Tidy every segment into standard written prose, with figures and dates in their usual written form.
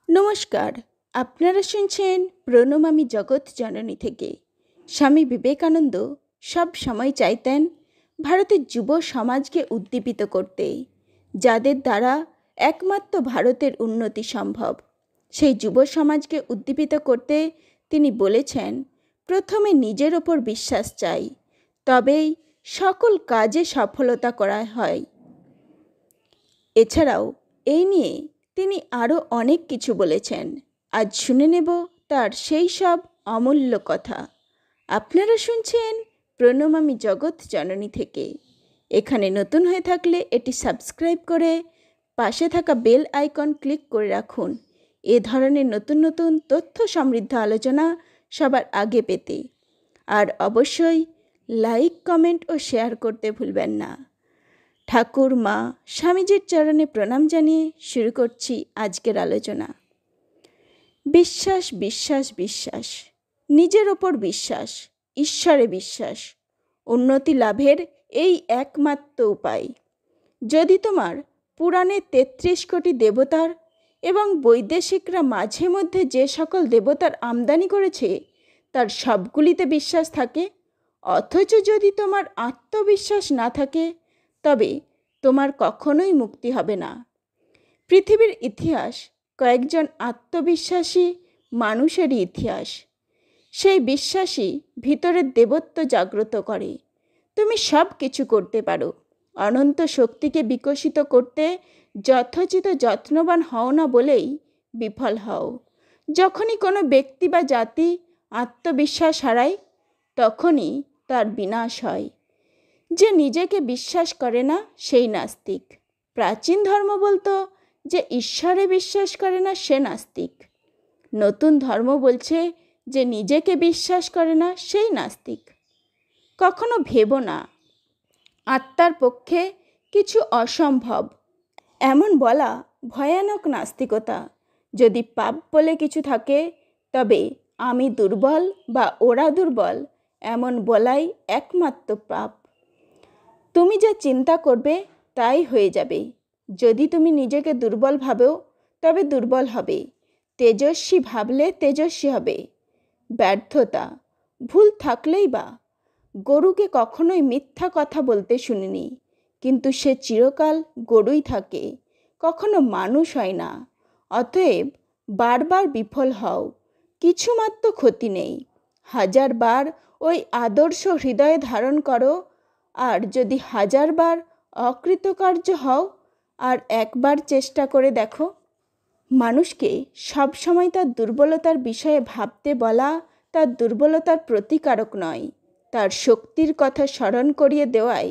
নমস্কার, আপনারা শুনছেন প্রণাম আমি জগৎ জননী থেকে। স্বামী বিবেকানন্দ সব সময় চাইতেন ভারতের যুব সমাজকে উদ্দীপিত করতে, যাদের দ্বারা একমাত্র ভারতের উন্নতি সম্ভব। সেই যুব সমাজকে উদ্দীপিত করতে তিনি বলেছেন, প্রথমে নিজের ওপর বিশ্বাস চাই, তবেই সকল কাজে সফলতা করা হয়। এছাড়াও এই নিয়ে তিনি আরও অনেক কিছু বলেছেন। আজ শুনে নেব তার সেই সব অমূল্য কথা। আপনারা শুনছেন প্রণাম আমি জগৎ জননী থেকে। এখানে নতুন হয়ে থাকলে এটি সাবস্ক্রাইব করে পাশে থাকা বেল আইকন ক্লিক করে রাখুন, এ ধরনের নতুন নতুন তথ্য সমৃদ্ধ আলোচনা সবার আগে পেতে। আর অবশ্যই লাইক, কমেন্ট ও শেয়ার করতে ভুলবেন না। ঠাকুর মা স্বামীজির চরণে প্রণাম জানিয়ে শুরু করছি আজকের আলোচনা। বিশ্বাস, বিশ্বাস, বিশ্বাস, নিজের ওপর বিশ্বাস, ঈশ্বরে বিশ্বাস, উন্নতি লাভের এই একমাত্র উপায়। যদি তোমার পুরাণে 33 কোটি দেবতার এবং বৈদেশিকরা মাঝে মধ্যে যে সকল দেবতার আমদানি করেছে তার সবগুলিতে বিশ্বাস থাকে, অথচ যদি তোমার আত্মবিশ্বাস না থাকে, তবে তোমার কখনোই মুক্তি হবে না। পৃথিবীর ইতিহাস কয়েকজন আত্মবিশ্বাসী মানুষেরই ইতিহাস। সেই বিশ্বাসই ভিতরের দেবত্ব জাগ্রত করে। তুমি সব কিছু করতে পারো, অনন্ত শক্তিকে বিকশিত করতে যথোচিত যত্নবান হও না বলেই বিফল হও। যখনই কোনো ব্যক্তি বা জাতি আত্মবিশ্বাস হারায়, তখনই তার বিনাশ হয়। যে নিজেকে বিশ্বাস করে না সেই নাস্তিক। প্রাচীন ধর্ম বলতো যে ঈশ্বরে বিশ্বাস করে না সে নাস্তিক। নতুন ধর্ম বলছে যে নিজেকে বিশ্বাস করে না সেই নাস্তিক। কখনো ভেবো না আত্মার পক্ষে কিছু অসম্ভব, এমন বলা ভয়ানক নাস্তিকতা। যদি পাপ বলে কিছু থাকে, তবে আমি দুর্বল বা ওরা দুর্বল এমন বলাই একমাত্র পাপ। তুমি যা চিন্তা করবে তাই হয়ে যাবে। যদি তুমি নিজেকে দুর্বল ভাবো, তবে দুর্বল হবে। তেজস্বী ভাবলে তেজস্বী হবে। ব্যর্থতা, ভুল থাকলেই বা। গরুকে কখনোই মিথ্যা কথা বলতে শুনিনি, কিন্তু সে চিরকাল গরুই থাকে, কখনো মানুষ হয় না। অতএব বারবার বিফল হও, কিছুমাত্র ক্ষতি নেই। 1000 বার ওই আদর্শ হৃদয়ে ধারণ করো, আর যদি 1000 বার অকৃতকার্য হও, আর একবার চেষ্টা করে দেখো। মানুষকে সবসময় তার দুর্বলতার বিষয়ে ভাবতে বলা তার দুর্বলতার প্রতিকারক নয়, তার শক্তির কথা স্মরণ করিয়ে দেওয়াই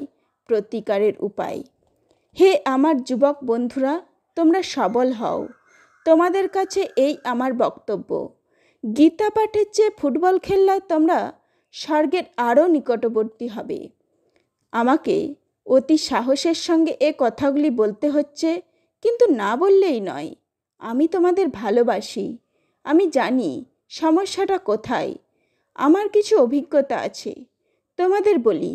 প্রতিকারের উপায়। হে আমার যুবক বন্ধুরা, তোমরা সবল হও। তোমাদের কাছে এই আমার বক্তব্য। গীতা পাঠের চেয়ে ফুটবল খেললে তোমরা স্বর্গের আরও নিকটবর্তী হবে। আমাকে অতি সাহসের সঙ্গে এ কথাগুলি বলতে হচ্ছে, কিন্তু না বললেই নয়। আমি তোমাদের ভালোবাসি। আমি জানি সমস্যাটা কোথায়। আমার কিছু অভিজ্ঞতা আছে। তোমাদের বলি,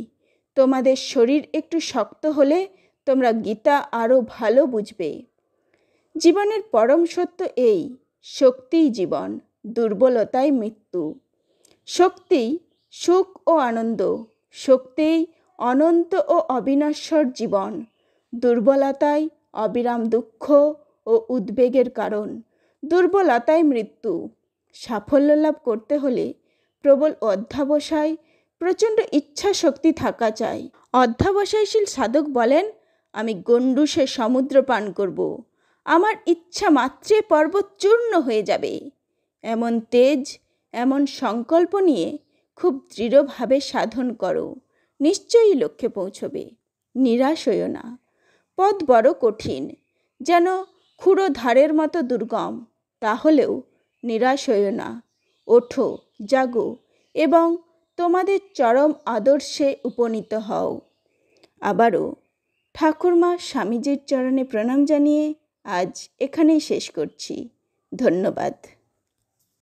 তোমাদের শরীর একটু শক্ত হলে তোমরা গীতা আরও ভালো বুঝবে। জীবনের পরম সত্য এই, শক্তিই জীবন, দুর্বলতাই মৃত্যু। শক্তি সুখ ও আনন্দ, শক্তিই অনন্ত ও অবিনশ্বর জীবন। দুর্বলতাই অবিরাম দুঃখ ও উদ্বেগের কারণ। দুর্বলতাই মৃত্যু। সাফল্য লাভ করতে হলে প্রবল অধ্যবসায়, প্রচণ্ড ইচ্ছা শক্তি থাকা চাই। অধ্যবসায়শীল সাধক বলেন, আমি গণ্ডূষে সমুদ্র পান করব, আমার ইচ্ছা মাত্রে পর্বত চূর্ণ হয়ে যাবে। এমন তেজ, এমন সংকল্প নিয়ে খুব দৃঢ়ভাবে সাধন করো, নিশ্চয়ই লক্ষ্যে পৌঁছবে। নিরাশ হইও না। পথ বড় কঠিন, যেন খুঁড়ো ধারের মতো দুর্গম, তাহলেও নিরাশ হইও না। ওঠো, জাগো এবং তোমাদের চরম আদর্শে উপনীত হও। আবারও ঠাকুরমা স্বামীজির চরণে প্রণাম জানিয়ে আজ এখানেই শেষ করছি। ধন্যবাদ।